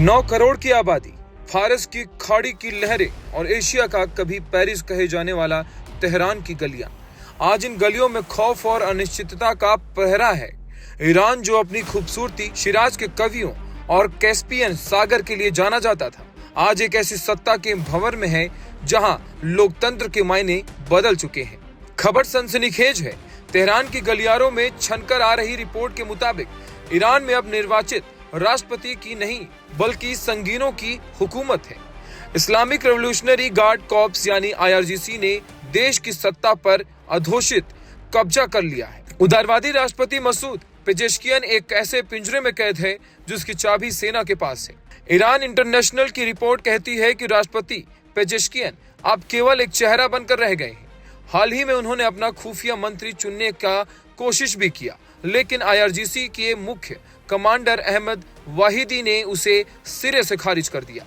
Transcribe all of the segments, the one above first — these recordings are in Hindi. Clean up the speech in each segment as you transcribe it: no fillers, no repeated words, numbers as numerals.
9 करोड़ की आबादी, फारस की खाड़ी की लहरें और एशिया का कभी पेरिस कहे जाने वाला तेहरान की गलियां। आज इन गलियों में खौफ और अनिश्चितता का पहरा है। ईरान, जो अपनी खूबसूरती, शिराज के कवियों और कैस्पियन सागर के लिए जाना जाता था, आज एक ऐसी सत्ता के भंवर में है जहां लोकतंत्र के मायने बदल चुके हैं। खबर सनसनीखेज है। तेहरान की गलियारों में छनकर आ रही रिपोर्ट के मुताबिक ईरान में अब निर्वाचित राष्ट्रपति की नहीं बल्कि संगीनों की हुकूमत है। इस्लामिक रेवोल्यूशनरी गार्ड कॉर्प्स यानी IRGC ने देश की सत्ता पर अघोषित कब्जा कर लिया है। उदारवादी राष्ट्रपति मसूद पेजेश्कियन एक ऐसे पिंजरे में कैद है जिसकी चाबी सेना के पास है। ईरान इंटरनेशनल की रिपोर्ट कहती है कि राष्ट्रपति पेजेश्कियन अब केवल एक चेहरा बनकर रह गए हैं। हाल ही में उन्होंने अपना खुफिया मंत्री चुनने का कोशिश भी किया, लेकिन IRGC के मुख्य कमांडर अहमद वाहिदी ने उसे सिरे से खारिज कर दिया।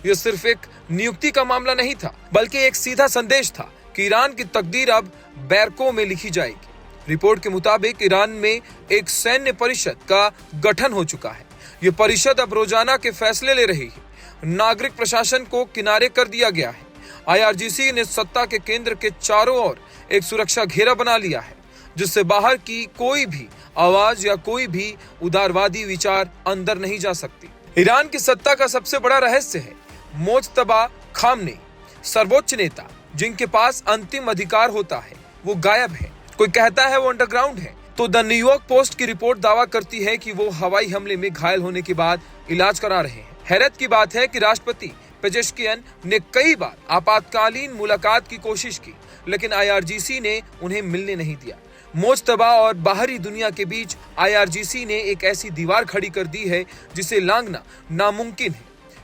यह सिर्फ एक नियुक्ति का मामला नहीं था, बल्कि एक सीधा संदेश था कि ईरान की तकदीर अब बैरकों में लिखी जाएगी। रिपोर्ट के मुताबिक ईरान में एक सैन्य परिषद का गठन हो चुका है। ये परिषद अब रोजाना के फैसले ले रही है। नागरिक प्रशासन को किनारे कर दिया गया है। IRGC ने सत्ता के केंद्र के चारों ओर एक सुरक्षा घेरा बना लिया है, जिससे बाहर की कोई भी आवाज या कोई भी उदारवादी विचार अंदर नहीं जा सकती। ईरान की सत्ता का सबसे बड़ा रहस्य है मोज्तबा खामनेई, सर्वोच्च नेता जिनके पास अंतिम अधिकार होता है, वो गायब है। कोई कहता है वो अंडरग्राउंड है, तो द न्यूयॉर्क पोस्ट की रिपोर्ट दावा करती है कि वो हवाई हमले में घायल होने के बाद इलाज करा रहे हैं। हैरत की बात है कि राष्ट्रपति पेजेश्कियन ने कई बार आपातकालीन मुलाकात की कोशिश की, लेकिन IRGC ने उन्हें मिलने नहीं दिया। मोज्तबा और बाहरी दुनिया के बीच IRGC ने एक ऐसी दीवार खड़ी कर दी है जिसे लांघना नामुमकिन है।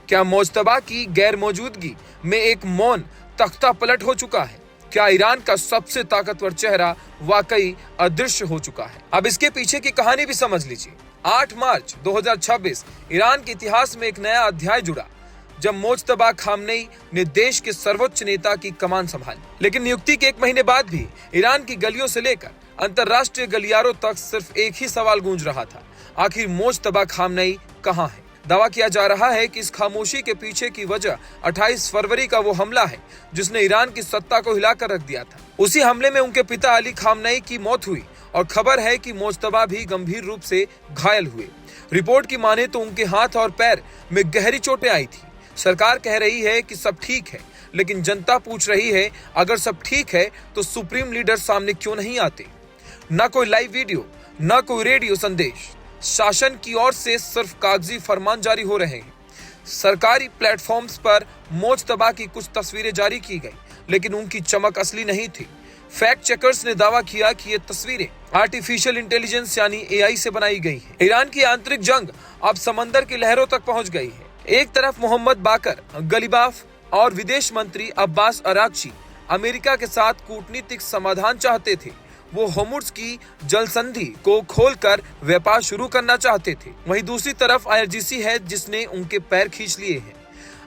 क्या मोज्तबा की गैर मौजूदगी में एक मौन तख्ता पलट हो चुका है? क्या ईरान का सबसे ताकतवर चेहरा वाकई अदृश्य हो चुका है? अब इसके पीछे की कहानी भी समझ लीजिए। 8 मार्च 2026 ईरान के इतिहास में एक नया अध्याय जुड़ा जब मोज्तबा खामनेई ने देश के सर्वोच्च नेता की कमान संभाली। लेकिन नियुक्ति के 1 महीने बाद भी ईरान की गलियों से लेकर अंतर्राष्ट्रीय गलियारों तक सिर्फ एक ही सवाल गूंज रहा था, आखिर मोज्तबा खामनेई कहां है? दावा किया जा रहा है कि इस खामोशी के पीछे की वजह 28 फरवरी का वो हमला है जिसने ईरान की सत्ता को हिलाकर रख दिया था। उसी हमले में उनके पिता अली खामनेई की मौत हुई और खबर है कि मोज्तबा भी गंभीर रूप से घायल हुए। रिपोर्ट की माने तो उनके हाथ और पैर में गहरी चोटें आई थी। सरकार कह रही है कि सब ठीक है, लेकिन जनता पूछ रही है अगर सब ठीक है तो सुप्रीम लीडर सामने क्यों नहीं आते? न कोई लाइव वीडियो, न कोई रेडियो संदेश। शासन की ओर से सिर्फ कागजी फरमान जारी हो रहे हैं। सरकारी प्लेटफॉर्म्स पर मोज्तबा की कुछ तस्वीरें जारी की गई, लेकिन उनकी चमक असली नहीं थी। फैक्ट चेकर्स ने दावा किया कि ये तस्वीरें आर्टिफिशियल इंटेलिजेंस यानी AI से बनाई गई है। ईरान की आंतरिक जंग अब समंदर की लहरों तक पहुंच गई है। एक तरफ मोहम्मद बाकर गलीबाफ और विदेश मंत्री अब्बास अरागची अमेरिका के साथ कूटनीतिक समाधान चाहते थे। वो होर्मुज़ की जल संधि को खोलकर व्यापार शुरू करना चाहते थे। वहीं दूसरी तरफ IRGC है जिसने उनके पैर खींच लिए हैं।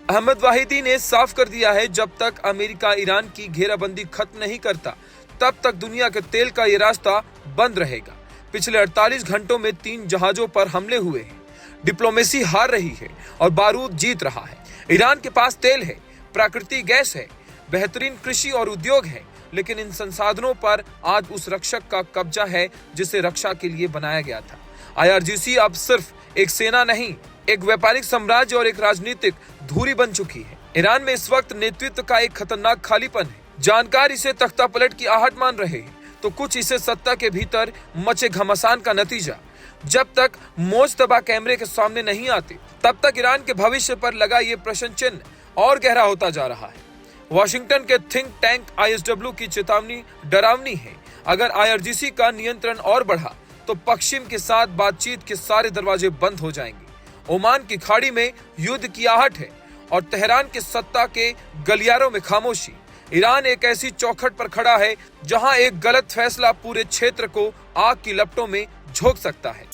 अहमद वाहिदी ने साफ कर दिया है जब तक अमेरिका ईरान की घेराबंदी खत्म नहीं करता, तब तक दुनिया के तेल का ये रास्ता बंद रहेगा। पिछले 48 घंटों में 3 जहाजों पर हमले हुए हैं। डिप्लोमेसी हार रही है और बारूद जीत रहा है। ईरान के पास तेल है, प्राकृतिक गैस है, बेहतरीन कृषि और उद्योग है, लेकिन इन संसाधनों पर आज उस रक्षक का कब्जा है जिसे रक्षा के लिए बनाया गया था। IRGC अब सिर्फ एक सेना नहीं, एक व्यापारिक साम्राज्य और एक राजनीतिक धुरी बन चुकी है। ईरान में इस वक्त नेतृत्व का एक खतरनाक खालीपन है। जानकार इसे तख्तापलट की आहट मान रहे हैं, तो कुछ इसे सत्ता के भीतर मचे घमासान का नतीजा। जब तक मोज्तबा कैमरे के सामने नहीं आते, तब तक ईरान के भविष्य पर लगा ये प्रश्न चिन्ह और गहरा होता जा रहा है। वॉशिंगटन के थिंक टैंक ISW की चेतावनी डरावनी है। अगर IRGC का नियंत्रण और बढ़ा तो पश्चिम के साथ बातचीत के सारे दरवाजे बंद हो जाएंगे। ओमान की खाड़ी में युद्ध की आहट है और तेहरान के सत्ता के गलियारों में खामोशी। ईरान एक ऐसी चौखट पर खड़ा है जहां एक गलत फैसला पूरे क्षेत्र को आग की लपटों में झोंक सकता है।